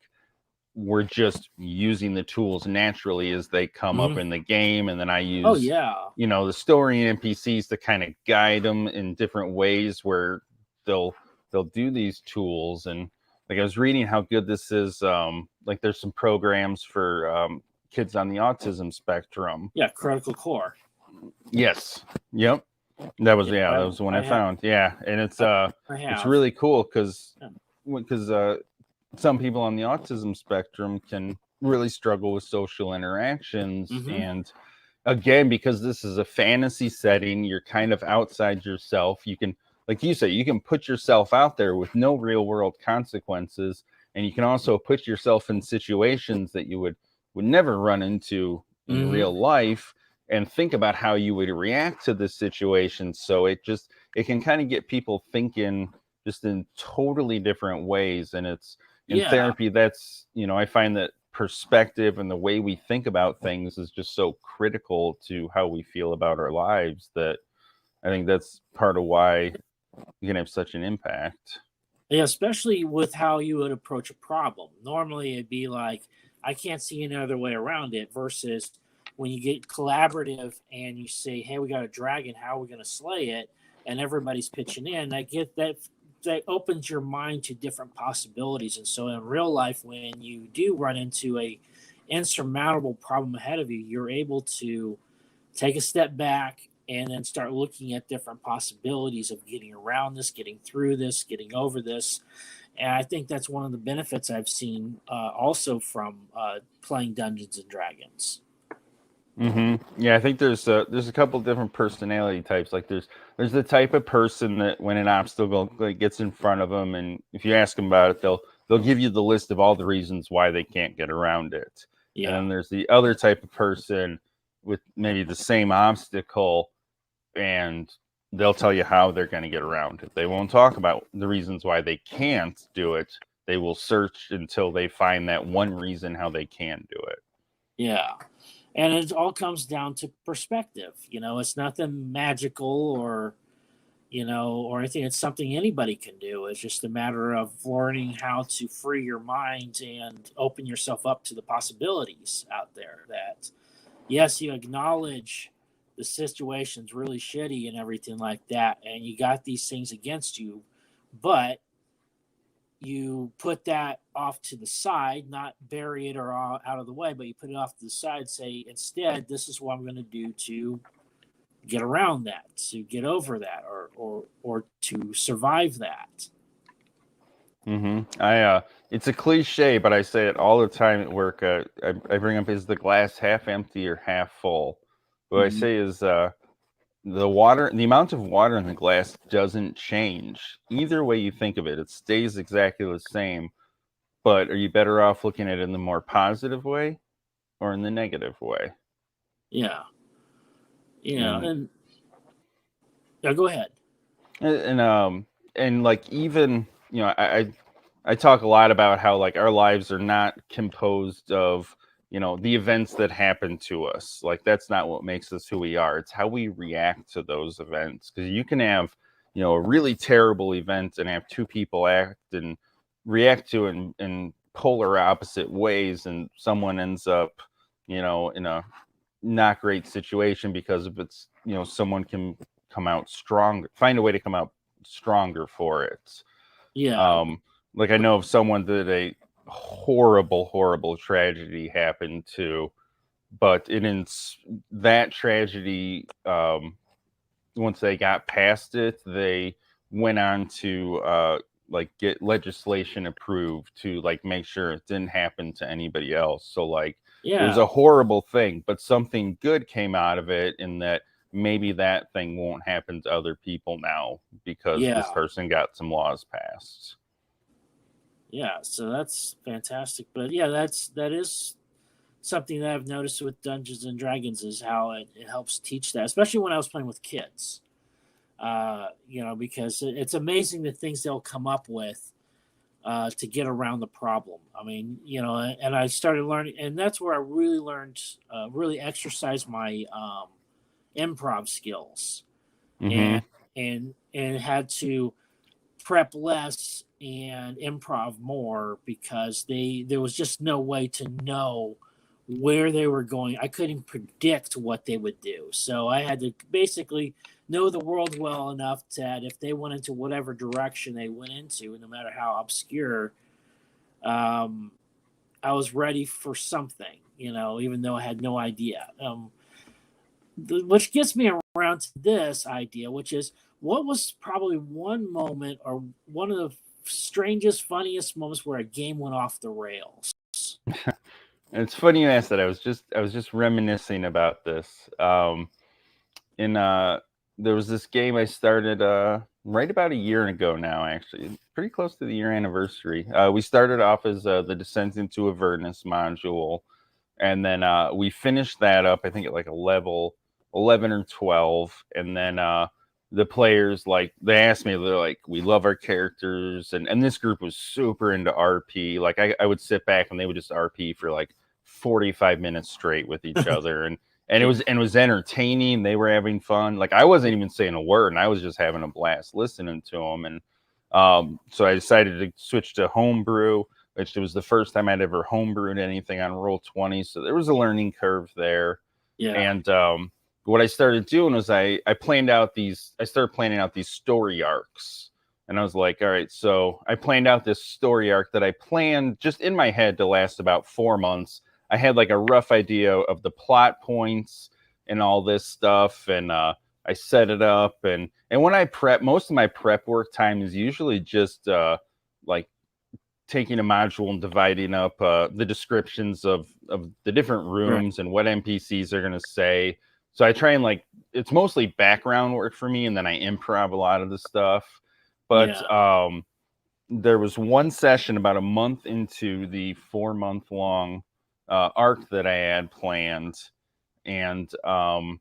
we're just using the tools naturally as they come up Mhm. in the game, and then I Oh use yeah. the story and NPCs to kind of guide them in different ways where they'll do these tools. And like I was reading how good this is, like there's some programs for kids on the autism spectrum. Yeah. Critical core. Yes. Yep. That was, Yeah. yeah, that was the one I found. Yeah, and it's I have. really cool because Yeah. some people on the autism spectrum can really struggle with social interactions. Mm-hmm. And again, because this is a fantasy setting, you're kind of outside yourself. You can, like you say, you can put yourself out there with no real world consequences, and you can also put yourself in situations that you would never run into in Mm-hmm. real life, and think about how you would react to this situation. So it can kind of get people thinking just in totally different ways. And it's in Yeah. therapy, that's, I find that perspective and the way we think about things is just so critical to how we feel about our lives, that I think that's part of why you can have such an impact. Yeah, especially with how you would approach a problem. Normally, it'd be like, I can't see any other way around it, versus when you get collaborative and you say, hey, we got a dragon, how are we going to slay it? And everybody's pitching in. I get that opens your mind to different possibilities. And so in real life, when you do run into a insurmountable problem ahead of you, you're able to take a step back and then start looking at different possibilities of getting around this, getting through this, getting over this. And I think that's one of the benefits I've seen also from playing Dungeons and Dragons. Yeah, I think there's a couple different personality types. Like there's the type of person that when an obstacle like gets in front of them, and if you ask them about it, they'll give you the list of all the reasons why they can't get around it. Yeah. And then there's the other type of person with maybe the same obstacle, and they'll tell you how they're going to get around it. They won't talk about the reasons why they can't do it. They will search until they find that one reason how they can do it. Yeah. And it all comes down to perspective. It's nothing magical or anything. It's something anybody can do. It's just a matter of learning how to free your mind and open yourself up to the possibilities out there. That, yes, you acknowledge the situation's really shitty and everything like that, and you got these things against you, but you put that off to the side, not bury it or out of the way, but you put it off to the side, say, instead, this is what I'm going to do to get around that, to get over that, or to survive that. It's a cliche, but I say it all the time at work. I bring up, is the glass half empty or half full? What I say is the amount of water in the glass doesn't change. Either way you think of it, it stays exactly the same. But are you better off looking at it in the more positive way or in the negative way? Yeah. And go ahead. And like, even, I talk a lot about how like our lives are not composed of, the events that happen to us. Like that's not what makes us who we are. It's how we react to those events. Because you can have, a really terrible event and have two people react to it in polar opposite ways, and someone ends up, in a not great situation because of it's, someone can come out stronger, find a way to come out stronger for it. Yeah. Like I know of someone that horrible tragedy happened too. But that tragedy, once they got past it, they went on to like get legislation approved to like make sure it didn't happen to anybody else. So like it was Yeah. a horrible thing, but something good came out of it in that maybe that thing won't happen to other people now because Yeah. this person got some laws passed. Yeah, so that's fantastic. But yeah, that is something that I've noticed with Dungeons and Dragons is how it helps teach that, especially when I was playing with kids. Because it's amazing the things they'll come up with to get around the problem. I mean, and I started learning, and that's where I really learned, really exercised my improv skills, Mm-hmm. and had to prep less and improv more because there was just no way to know where they were going. I couldn't predict what they would do. So I had to basically know the world well enough that if they went into whatever direction they went into, no matter how obscure, I was ready for something, even though I had no idea. Which gets me around to this idea, which is what was probably one moment or one of the strangest, funniest moments where a game went off the rails? It's funny you asked that. I was just reminiscing about this. There was this game I started right about a year ago now, actually, pretty close to the year anniversary. We started off as the Descent into Avernus module, and then we finished that up, I think, at like a level 11 or 12, and then the players, like, they asked me, they're like, we love our characters, and this group was super into RP. Like I would sit back and they would just RP for like 45 minutes straight with each other, and it was entertaining. They were having fun. Like I wasn't even saying a word, and I was just having a blast listening to them. And so I decided to switch to homebrew, which it was the first time I'd ever homebrewed anything on Roll20. So there was a learning curve there. Yeah. And what I started doing was I started planning out these story arcs. And I was like, all right, so I planned out this story arc that I planned just in my head to last about 4 months. I had like a rough idea of the plot points and all this stuff. And I set it up. And when I prep, most of my prep work time is usually just like taking a module and dividing up the descriptions of the different rooms and what NPCs are going to say. So I try and it's mostly background work for me, and then I improv a lot of the stuff. But there was one session about a month into the 4-month long arc that I had planned, and I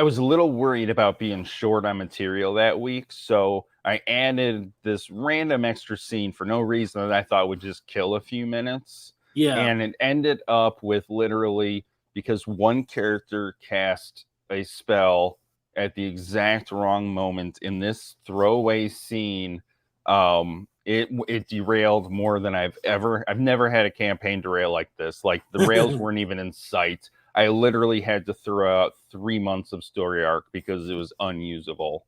was a little worried about being short on material that week, so I added this random extra scene for no reason that I thought would just kill a few minutes. Yeah. And it ended up with literally, because one character cast a spell at the exact wrong moment in this throwaway scene, it derailed more than I've never had a campaign derail like this. Like the rails weren't even in sight. I literally had to throw out 3 months of story arc because it was unusable.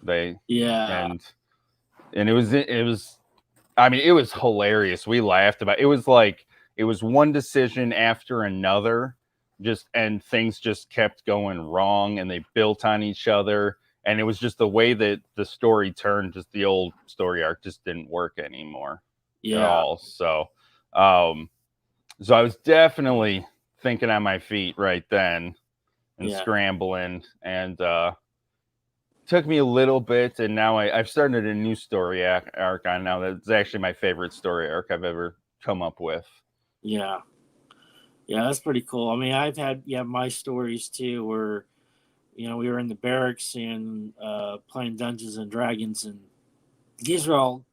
And it was I mean, it was hilarious. We laughed about it. It was one decision after another, and things just kept going wrong, and they built on each other, and it was just the way that the story turned. Just the old story arc just didn't work anymore at all. So so I was definitely thinking on my feet right then and scrambling, and took me a little bit, and now I've started a new story arc on now. That's actually my favorite story arc I've ever come up with. Yeah, that's pretty cool. I mean, I've had my stories too, where we were in the barracks and playing Dungeons and Dragons, and these are all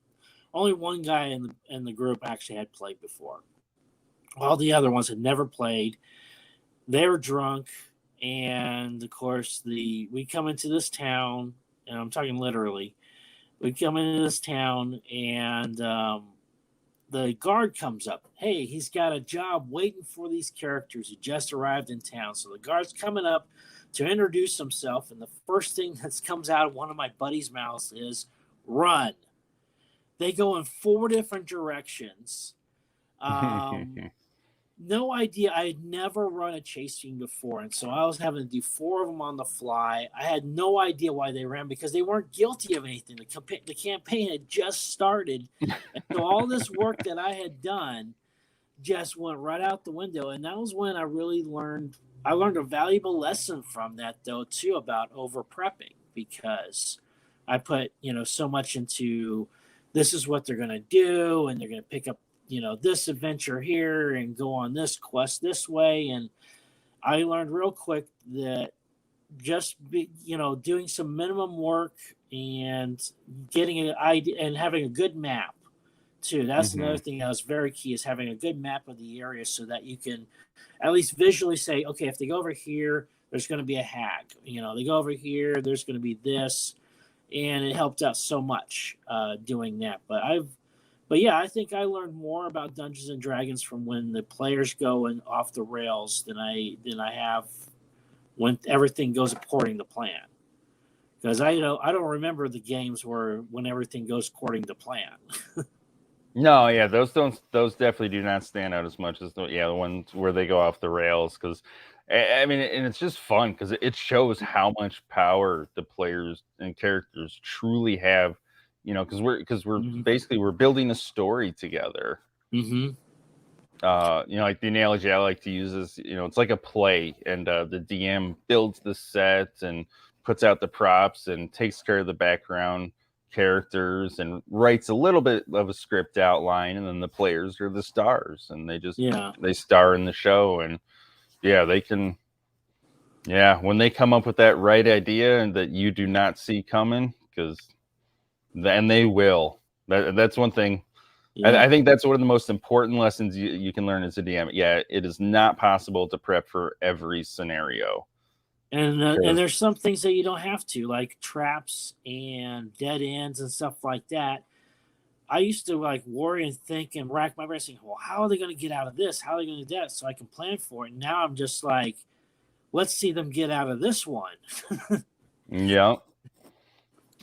only one guy in the group actually had played before. All the other ones had never played. They were drunk, and of course we come into this town, and I'm talking literally. We come into this town, and the guard comes up. Hey, he's got a job waiting for these characters who just arrived in town. So the guard's coming up to introduce himself, and the first thing that comes out of one of my buddies' mouths is "run." They go in 4 different directions. No idea. I had never run a chase scene before, and so I was having to do 4 of them on the fly. I had no idea why they ran because they weren't guilty of anything. The campaign had just started, and so all this work that I had done just went right out the window. And that was when I really learned. I learned a valuable lesson from that, though, too, about over prepping, because I put so much into this is what they're going to do, and they're going to pick up this adventure here and go on this quest this way. And I learned real quick that just doing some minimum work and getting an idea and having a good map too. That's another thing that was very key, is having a good map of the area so that you can at least visually say, okay, if they go over here, there's going to be a hag. They go over here, there's going to be this. And it helped out so much doing that. But yeah, I think I learned more about Dungeons and Dragons from when the players go off the rails than I have when everything goes according to plan. Because I don't remember the games when everything goes according to plan. No, yeah, those definitely do not stand out as much as the ones where they go off the rails. Because I mean, and it's just fun because it shows how much power the players and characters truly have. Because we're basically we're building a story together. Mm-hmm. Like the analogy I like to use is, it's like a play, and the DM builds the set and puts out the props and takes care of the background characters and writes a little bit of a script outline, and then the players are the stars, and they star in the show. And they can, when they come up with that right idea and that you do not see coming, and they will. That's one thing. I think that's one of the most important lessons you can learn as a DM. Yeah, it is not possible to prep for every scenario. And there's some things that you don't have to, like traps and dead ends and stuff like that. I used to worry and think and rack my brain saying, well, how are they going to get out of this? How are they going to do that? So I can plan for it. And now I'm just like, let's see them get out of this one. Yeah.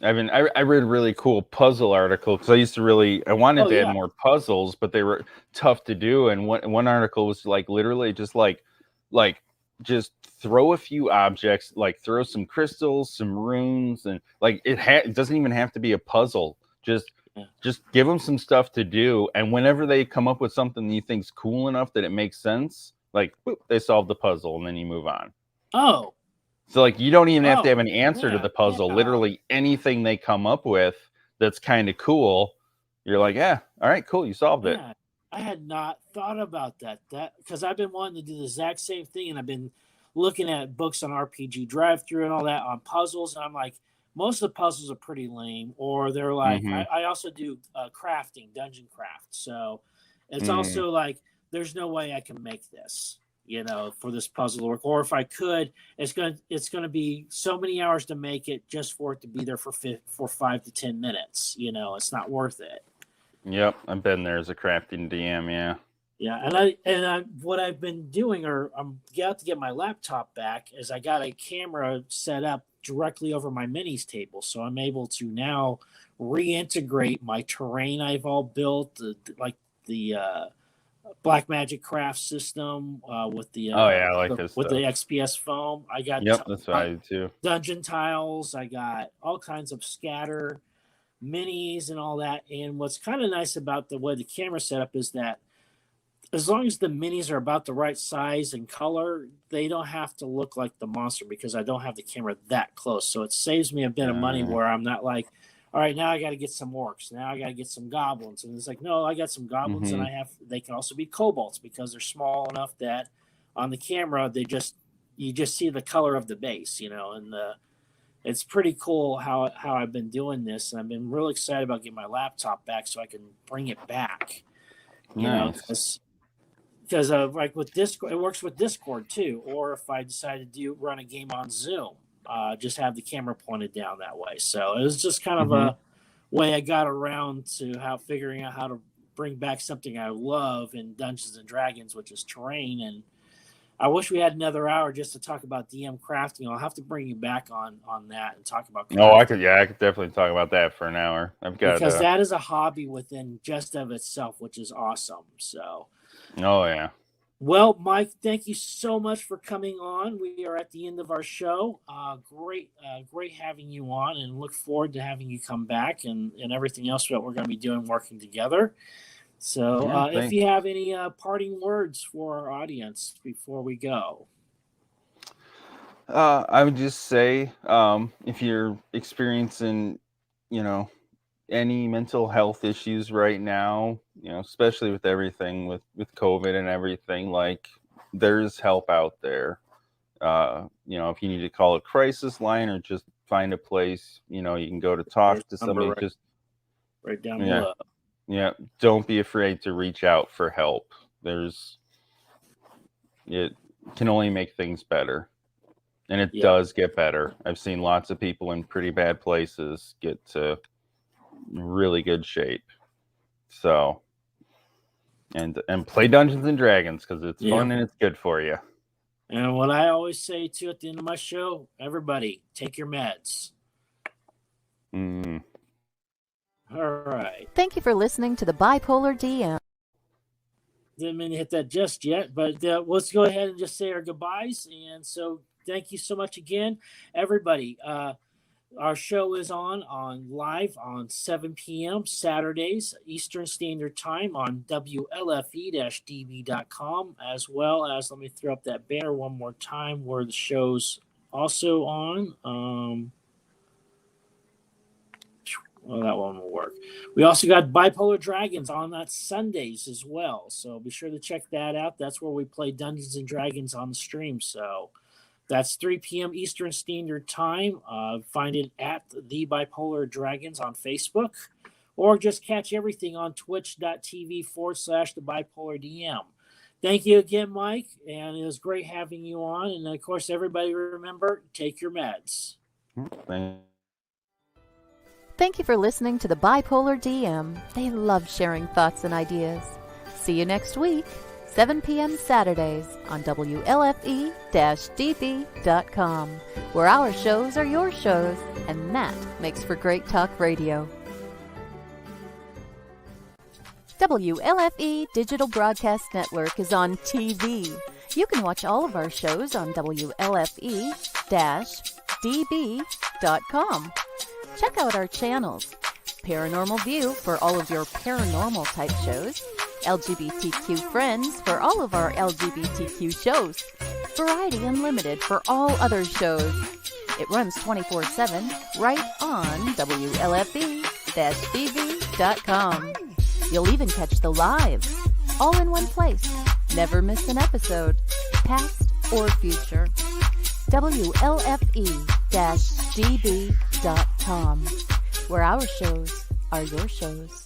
I mean, I read a really cool puzzle article because I wanted to add more puzzles, but they were tough to do. And one article was literally just just throw a few objects, throw some crystals, some runes, and it doesn't even have to be a puzzle. Just give them some stuff to do, and whenever they come up with something that you think's cool enough that it makes sense, boop, they solve the puzzle, and then you move on. Oh. So you don't even have to have an answer to the puzzle. Yeah. Literally anything they come up with that's kind of cool, you're like, yeah, all right, cool, you solved it. I had not thought about that because I've been wanting to do the exact same thing, and I've been looking at books on RPG Drive-Thru and all that on puzzles, and I'm like, most of the puzzles are pretty lame, or they're like, I also do crafting, dungeon craft, so it's also there's no way I can make this. For this puzzle to work, or if I could, it's gonna be so many hours to make it just for it to be there for 5 to 10 minutes. It's not worth it. Yep, I've been there as a crafting DM. Yeah. Yeah, and what I've been doing, or I'm out to get my laptop back, is I got a camera set up directly over my minis table, so I'm able to now reintegrate my terrain I've all built, the Black Magic craft system with the I like this with stuff. the XPS foam. I got that's what I do too. Dungeon tiles. I got all kinds of scatter minis and all that. And what's kind of nice about the way the camera setup is that as long as the minis are about the right size and color, they don't have to look like the monster because I don't have the camera that close. So it saves me a bit of money where I'm not like, all right, now I got to get some orcs. Now I got to get some goblins. And it's like, no, I got some goblins and they can also be kobolds because they're small enough that on the camera, you just see the color of the base, and it's pretty cool how I've been doing this. And I've been really excited about getting my laptop back so I can bring it back, because with Discord, it works with Discord too. Or if I decide to run a game on Zoom, just have the camera pointed down that way. So it was just kind of a way I got around to figuring out how to bring back something I love in Dungeons and Dragons, which is terrain. And I wish we had another hour just to talk about DM crafting. I'll have to bring you back on that and talk about crafting. Oh, I could definitely talk about that for an hour. Because that is a hobby within just of itself, which is awesome. So, oh yeah. Well, Mike, thank you so much for coming on. We are at the end of our show. Great having you on, and look forward to having you come back and everything else that we're going to be doing working together. So if you have any parting words for our audience before we go. I would just say, if you're experiencing, any mental health issues right now, especially with everything with COVID and everything, like, there's help out there. If you need to call a crisis line or just find a place, you can go to talk to somebody. Just right down below. Yeah, don't be afraid to reach out for help. It can only make things better. And it does get better. I've seen lots of people in pretty bad places get to really good shape. So, and play Dungeons and Dragons, because it's fun and it's good for you. And what I always say too at the end of my show, everybody take your meds. All right. Thank you for listening to the Bipolar DM. Didn't mean to hit that just yet, but let's go ahead and just say our goodbyes. And so thank you so much again, everybody. Our show is on live on 7 p.m. Saturdays, Eastern Standard Time on WLFE-DB.com, as well as, let me throw up that banner one more time where the show's also on. Well, that one will work. We also got Bipolar Dragons on that Sundays as well. So be sure to check that out. That's where we play Dungeons and Dragons on the stream. So that's 3 p.m. Eastern Standard Time. Find it at The Bipolar Dragons on Facebook, or just catch everything on twitch.tv/The Bipolar DM. Thank you again, Mike. And it was great having you on. And of course, everybody remember, take your meds. Thank you for listening to the Bipolar DM. They love sharing thoughts and ideas. See you next week, 7 p.m. Saturdays on WLFE-DB.com, where our shows are your shows, and that makes for great talk radio. WLFE Digital Broadcast Network is on TV. You can watch all of our shows on WLFE-DB.com. Check out our channels: Paranormal View for all of your paranormal type shows, LGBTQ Friends for all of our LGBTQ shows, Variety Unlimited for all other shows. It runs 24/7 right on WLFE-DB.com. You'll even catch the lives, all in one place. Never miss an episode, past or future. WLFE-DB.com, where our shows are your shows.